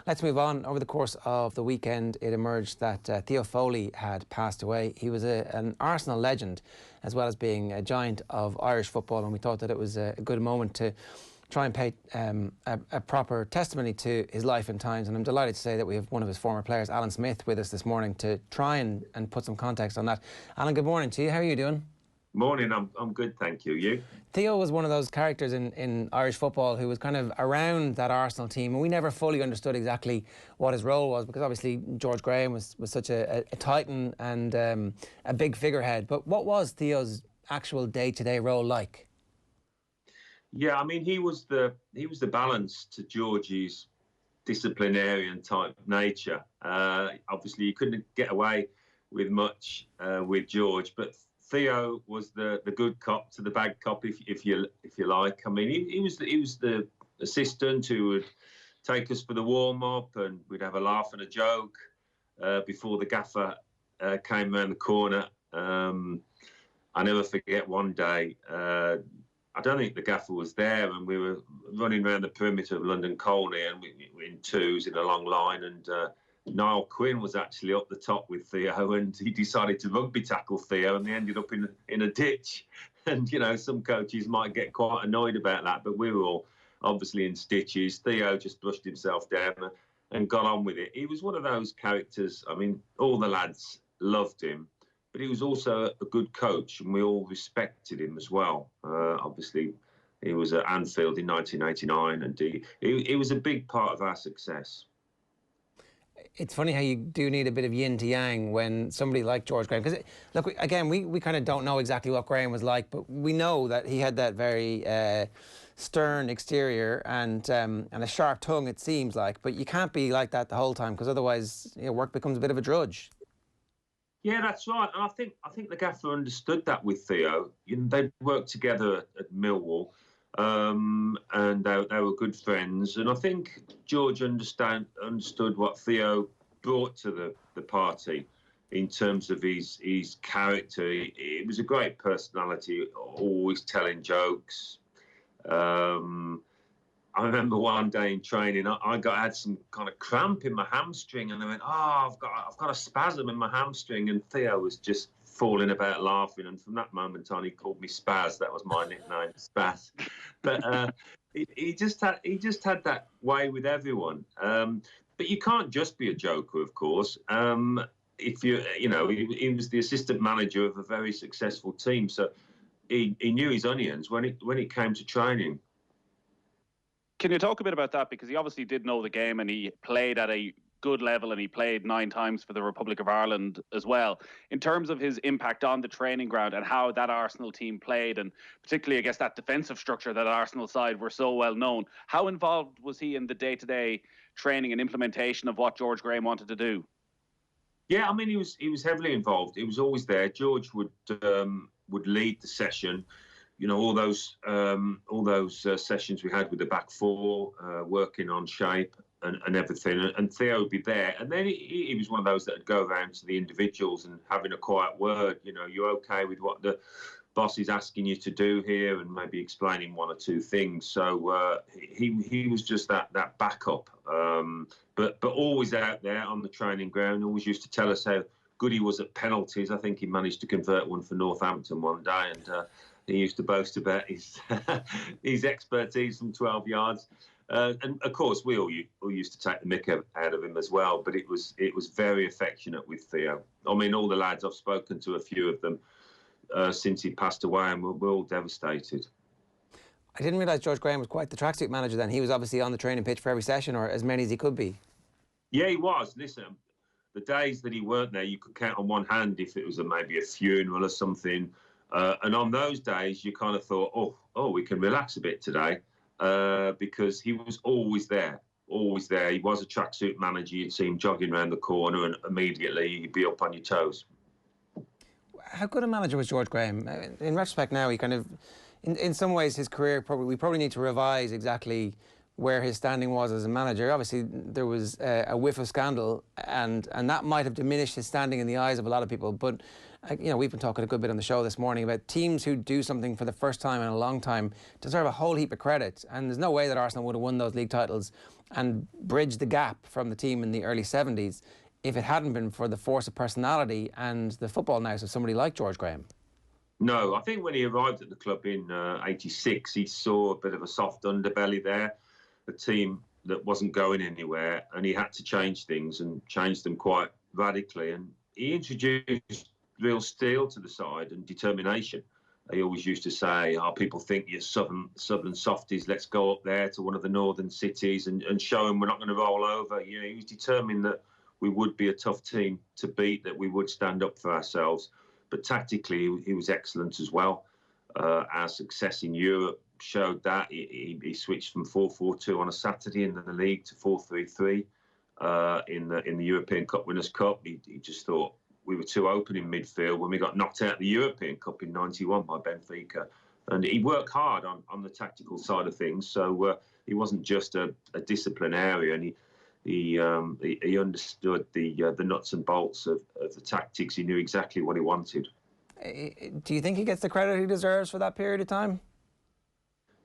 Let's move on. Over the course of the weekend, it emerged that Theo Foley had passed away. He was an Arsenal legend, as well as being a giant of Irish football, and we thought that it was a good moment to try and pay a proper testimony to his life and times. And I'm delighted to say that we have one of his former players, Alan Smith, with us this morning to try and put some context on that. Alan, good morning to you. How are you doing? Morning, I'm good, thank you. You? Theo was one of those characters in Irish football who was kind of around that Arsenal team, and we never fully understood exactly what his role was, because obviously George Graham was such a titan and a big figurehead. But what was Theo's actual day-to-day role like? Yeah, I mean, he was the balance to Georgie's disciplinarian type nature. Obviously, you couldn't get away with much with George, but Theo was the good cop to the bad cop, if you like. I mean, he was the assistant who would take us for the warm up, and we'd have a laugh and a joke before the gaffer came around the corner. I never forget one day. I don't think the gaffer was there, and we were running around the perimeter of London Colney, and we were in twos in a long line, and Niall Quinn was actually up the top with Theo, and he decided to rugby tackle Theo, and they ended up in a ditch. And, you know, some coaches might get quite annoyed about that, but we were all obviously in stitches. Theo just brushed himself down and got on with it. He was one of those characters. I mean, all the lads loved him, but he was also a good coach, and we all respected him as well. Obviously, he was at Anfield in 1989, and he was a big part of our success. It's funny how you do need a bit of yin to yang when somebody like George Graham, because look, again, we kind of don't know exactly what Graham was like, but we know that he had that very stern exterior and a sharp tongue, it seems like. But you can't be like that the whole time, because otherwise, you know, work becomes a bit of a drudge. Yeah, that's right. And I think the gaffer understood that with Theo. You know, they worked together at Millwall. And they were good friends, and I think George understood what Theo brought to the party in terms of his character. He was a great personality, always telling jokes. I remember one day in training, I had some kind of cramp in my hamstring, and I went, "Oh, I've got a spasm in my hamstring," and Theo was just falling about laughing, and from that moment on, he called me Spaz. That was my nickname, Spaz. But he just had that way with everyone. But you can't just be a joker, of course. If you know, he was the assistant manager of a very successful team, so he knew his onions when it came to training. Can you talk a bit about that? Because he obviously did know the game, and he played at a good level, and he played 9 times for the Republic of Ireland as well. In terms of his impact on the training ground and how that Arsenal team played, and particularly, I guess, that defensive structure that Arsenal side were so well known, how involved was he in the day-to-day training and implementation of what George Graham wanted to do? Yeah, I mean, he was heavily involved. He was always there. George would lead the session. You know, all those sessions we had with the back four, working on shape and everything, and Theo would be there. And then he was one of those that would go around to the individuals and having a quiet word. You know, you okay with what the boss is asking you to do here, and maybe explaining 1 or 2 things. So he was just that backup, but always out there on the training ground. Always used to tell us how good he was at penalties. I think he managed to convert one for Northampton one day, and he used to boast about his expertise from 12 yards. And of course, we all used to take the mick out of him as well. But it was very affectionate with Theo. I mean, all the lads, I've spoken to a few of them since he passed away, and we're all devastated. I didn't realise George Graham was quite the tracksuit manager then. He was obviously on the training pitch for every session, or as many as he could be. Yeah, he was. Listen, the days that he weren't there, you could count on one hand if it was maybe a funeral or something. And on those days, you kind of thought, oh, we can relax a bit today. Because he was always there, always there. He was a tracksuit manager. You'd see him jogging around the corner, and immediately you'd be up on your toes. How good a manager was George Graham? In retrospect now, he kind of, in some ways, his career, we probably need to revise exactly where his standing was as a manager. Obviously, there was a whiff of scandal, and that might have diminished his standing in the eyes of a lot of people. But You know, we've been talking a good bit on the show this morning about teams who do something for the first time in a long time deserve a whole heap of credit. And there's no way that Arsenal would have won those league titles and bridged the gap from the team in the early 70s if it hadn't been for the force of personality and the football nous of somebody like George Graham. No, I think when he arrived at the club in '86, he saw a bit of a soft underbelly there, a team that wasn't going anywhere, and he had to change things and change them quite radically. And he introduced real steel to the side and determination. He always used to say, people think you're southern softies, let's go up there to one of the northern cities and show them we're not going to roll over. You know, he was determined that we would be a tough team to beat, that we would stand up for ourselves. But tactically, he was excellent as well. Our success in Europe showed that. He switched from 4-4-2 on a Saturday in the league to 4-3-3 in the European Cup Winners' Cup. He just thought we were too open in midfield when we got knocked out of the European Cup in '91 by Benfica. And he worked hard on the tactical side of things. So he wasn't just a disciplinarian. He understood the nuts and bolts of the tactics. He knew exactly what he wanted. Do you think he gets the credit he deserves for that period of time?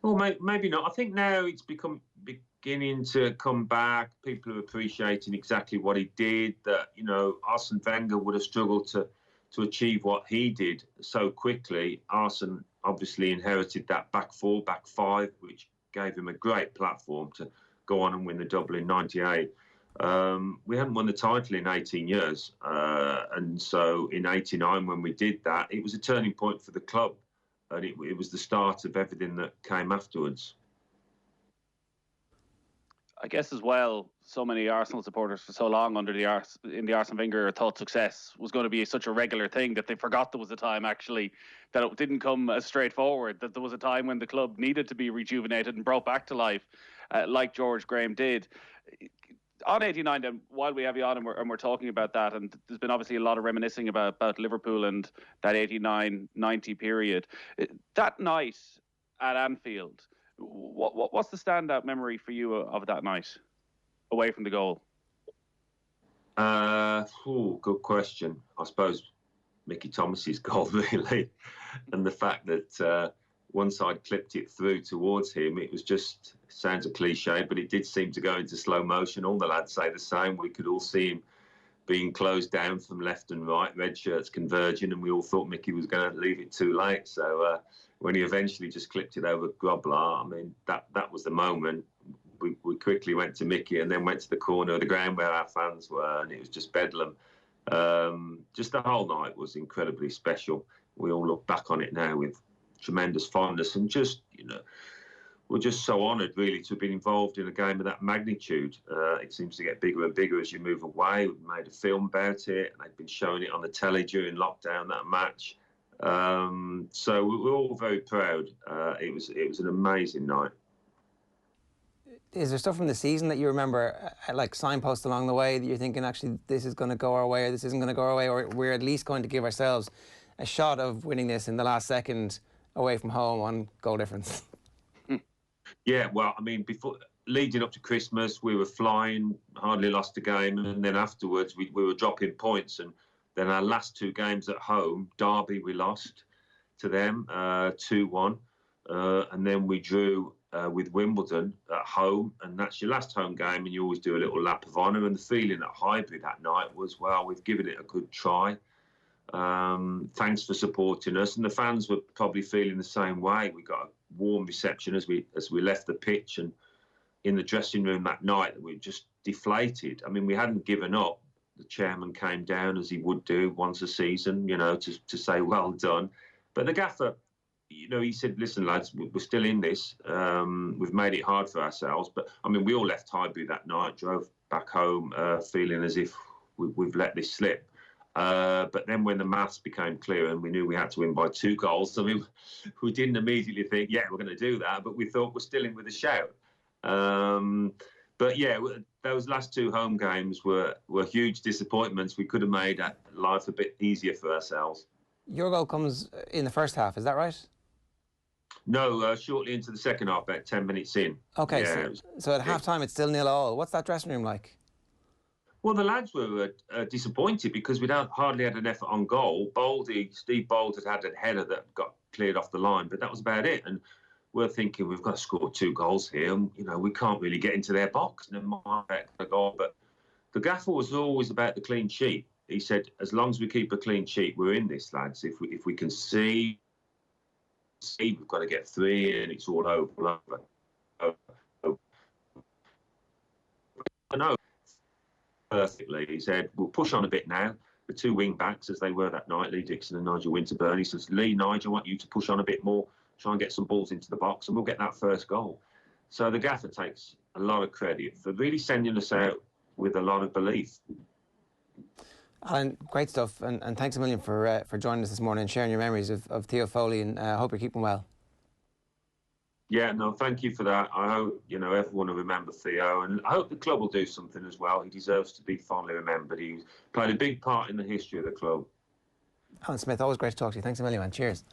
Well, maybe not. I think now it's beginning to come back. People are appreciating exactly what he did. That, you know, Arsene Wenger would have struggled to achieve what he did so quickly. Arsene obviously inherited that back four, back five, which gave him a great platform to go on and win the double in '98. We hadn't won the title in 18 years. And so in '89, when we did that, it was a turning point for the club. And it was the start of everything that came afterwards. I guess as well, so many Arsenal supporters for so long in the Arsene Wenger thought success was going to be such a regular thing that they forgot there was a time actually that it didn't come as straightforward, that there was a time when the club needed to be rejuvenated and brought back to life, like George Graham did. On '89, then, while we have you on and we're talking about that, and there's been obviously a lot of reminiscing about Liverpool and that '89-90 period. That night at Anfield, what's the standout memory for you of that night, away from the goal? Good question. I suppose Mickey Thomas's goal, really, and the fact that one side clipped it through towards him. It was just, sounds a cliche, but it did seem to go into slow motion. All the lads say the same. We could all see him being closed down from left and right, red shirts converging, and we all thought Mickey was going to leave it too late. So when he eventually just clipped it over Grobler, I mean, that was the moment. We quickly went to Mickey and then went to the corner of the ground where our fans were, and it was just bedlam. Just the whole night was incredibly special. We all look back on it now with tremendous fondness, and just, you know, we're just so honoured really to have been involved in a game of that magnitude. It seems to get bigger and bigger as you move away. We've made a film about it, and they've been showing it on the telly during lockdown, that match. So we're all very proud. It was an amazing night. Is there stuff from the season that you remember, like signposts along the way, that you're thinking, actually, this is going to go our way, or this isn't going to go our way, or we're at least going to give ourselves a shot of winning this in the last second away from home on goal difference? Yeah, well, I mean, leading up to Christmas, we were flying, hardly lost a game, and then afterwards we were dropping points. And then our last two games at home, Derby, we lost to them 2-1, and then we drew with Wimbledon at home, and that's your last home game, and you always do a little lap of honour. And the feeling at Highbury that night was, well, we've given it a good try. Thanks for supporting us, and the fans were probably feeling the same way. We got a warm reception as we left the pitch, and in the dressing room that night we just deflated. I mean, we hadn't given up. The chairman came down, as he would do once a season, you know, to say well done. But the gaffer, you know, he said, listen lads, we're still in this. We've made it hard for ourselves. But I mean, we all left Highbury that night, drove back home feeling as if we've let this slip. But then when the maths became clear and we knew we had to win by 2 goals, I mean, we didn't immediately think, yeah, we're going to do that, but we thought we're still in with a shout. But yeah, those last 2 home games were huge disappointments. We could have made life a bit easier for ourselves. Your goal comes in the first half, is that right? No, shortly into the second half, about 10 minutes in. Okay, yeah, so at half-time it's still 0-0. What's that dressing room like? Well, the lads were disappointed because we'd hardly had an effort on goal. Steve Bold had a header that got cleared off the line, but that was about it. And we're thinking we've got to score 2 goals here, and we can't really get into their box. Never mind the goal, but the gaffer was always about the clean sheet. He said, as long as we keep a clean sheet, we're in this, lads. If we can see, we've got to get 3, and it's all over. I know perfectly. He said, we'll push on a bit now. The 2 wing backs, as they were that night, Lee Dixon and Nigel Winterburn. He says, Lee, Nigel, I want you to push on a bit more, try and get some balls into the box, and we'll get that first goal. So the gaffer takes a lot of credit for really sending us out with a lot of belief. Alan, great stuff, and thanks a million for joining us this morning and sharing your memories of Theo Foley, and I hope you're keeping well. Yeah, no, thank you for that. I hope, everyone will remember Theo, and I hope the club will do something as well. He deserves to be fondly remembered. He played a big part in the history of the club. Alan Smith, always great to talk to you. Thanks a million, man. Cheers.